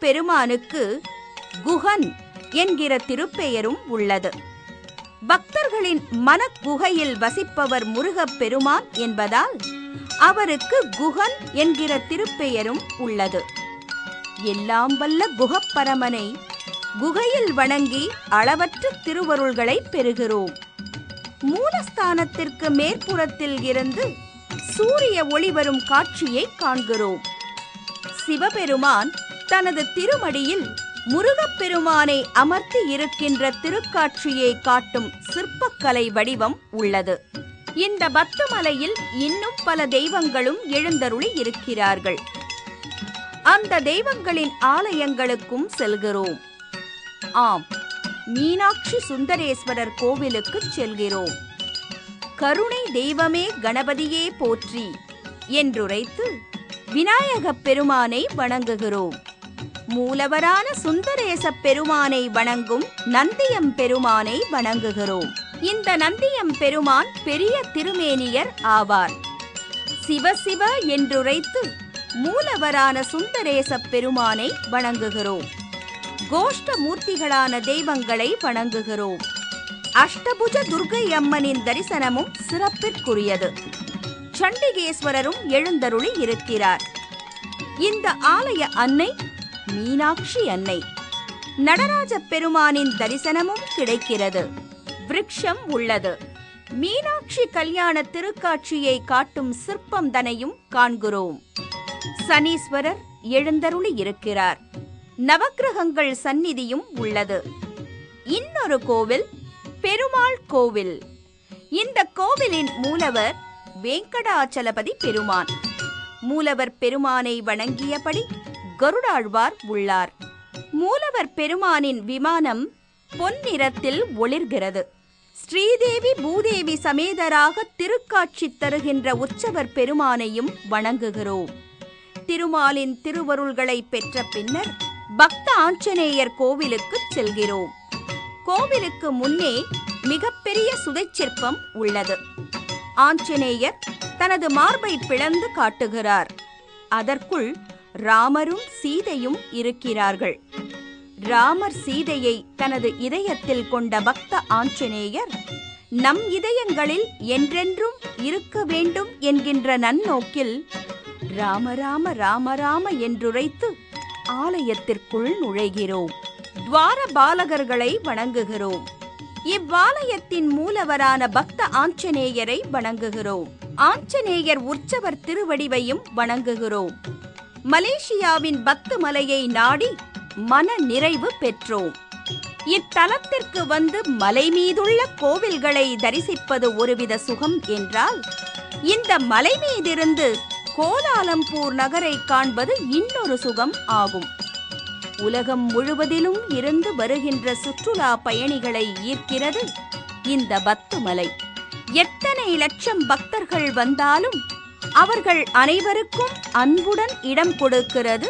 முருகப்பெருமானுக்கு குஹன் என்கிற திருப்பெயரும் உள்ளது. பக்தர்களின் மனக்குகையில் வசிப்பவர் முருகப்பெருமான் என்பதால் அவருக்கு குஹன் என்கிற திருப்பெயரும் உள்ளது. எல்லாம் வல்ல குஹப்பரமனை குகையில் வணங்கி அளவற்ற திருவருள்களை பெறுகிறோம். மூலஸ்தானத்திற்கு மேற்புறத்தில் இருந்து சூரிய ஒளி வரும் காட்சியை காண்கிறோம். சிவபெருமான் தனது திருமடியில் முருகப்பெருமானை அமர்த்தி இருக்கின்ற திருக்காட்சியை காட்டும் சிற்பக்கலை வடிவம் உள்ளது. இந்த பத்துமலையில் இன்னும் பல தெய்வங்களும் எழுந்தருளி இருக்கிறார்கள். அந்த தெய்வங்களின் ஆலயங்களுக்கும் செல்கிறோம். ஆம், மீனாட்சி சுந்தரேஸ்வரர் கோவிலுக்கு செல்கிறோம். கருணை தெய்வமே கணபதியே போற்றி என்றுரைத்து விநாயகப் பெருமானை வணங்குகிறோம். மூலவரான சுந்தரேச பெருமானை வணங்கும் நந்தியம் பெருமானை வணங்குகிறோம். இந்த நந்தியம் பெருமான் பெரிய திருமேனியர் ஆவார். சிவ சிவ என்றுரைத்து மூலவரான சுந்தரேச பெருமானை வணங்குகிறோம். கோஷ்ட மூர்த்திகளான தெய்வங்களை வணங்குகிறோம். அஷ்டபுஜ துர்க்கை அம்மனின் தரிசனமும் சிறப்பிற்குரியது. சண்டிகேஸ்வரரும் எழுந்தருளி இருக்கிறார். இந்த ஆலய அன்னை மீனாட்சி அன்னை. நடராஜ பெருமானின் தரிசனமும் கிடைக்கிறது. விருட்சம் உள்ளது. மீனாட்சி கல்யாண திருக்காட்சியை காட்டும் சிற்பம் தனையும் காண்கிறோம். சனீஸ்வரர் எழுந்தருளி இருக்கிறார். நவக்கிரகங்கள் சந்நிதியும் உள்ளது. இன்னொரு கோவில் பெருமாள் கோவில். இந்த கோவிலின் மூலவர் வெங்கடாச்சலபதி பெருமான். மூலவர் பெருமானை வணங்கியபடி கருடாழ்வார் உள்ளார். மூலவர் பெருமானின் விமானம் பொன்னிறத்தில் ஒளிர்கிறது. ஸ்ரீதேவி பூதேவி சமேதராக திருக்காட்சி தருகின்ற உற்சவர் பெருமானையும் வணங்குகிறோம். திருமாலின் திருவருள்களை பெற்ற பின்னர் பக்த ஆஞ்சநேயர் கோவிலுக்கு செல்கிறோம். கோவிலுக்கு முன்னே மிகப்பெரிய சுதைச்சிற்பம் உள்ளது. ஆஞ்சநேயர் தனது மார்பை பிளந்து காட்டுகிறார். அதற்குள் ராமரும் சீதையும் இருக்கிறார்கள். ராமர் சீதையை தனது இதயத்தில் கொண்ட பக்த ஆஞ்சநேயர் நம் இதயங்களில் என்றென்றும் இருக்க வேண்டும் என்கின்ற நன்னோக்கில் ராம ராம ராம ராம என்றுரைத்து ஆலயத்திற்குள் நுழைகிறோம். துவார பாலகர்களை வணங்குகிறோம். இவ்வாலயத்தின் மூலவரான பக்த ஆஞ்சநேயரை வணங்குகிறோம். ஆஞ்சநேயர் உற்சவர் திருவடிவையும் வணங்குகிறோம். மலேசியாவின் பத்து மலையை நாடி மன நிறைவு பெற்றோம். இத்தலத்திற்கு வந்து மலை மீதுள்ள கோவில்களை தரிசிப்பது ஒருவித சுகம் என்றால், இந்த மலை மீதிருந்து கோலாலம்பூர் நகரை காண்பது இன்னொரு சுகம் ஆகும். உலகம் முழுவதிலும் இருந்து வருகின்ற சுற்றுலா பயணிகளை ஈர்க்கிறது இந்த பத்துமலை. எத்தனை லட்சம் பக்தர்கள் வந்தாலும் அவர்கள் அனைவருக்கும் அன்புடன் இடம் கொடுக்கிறது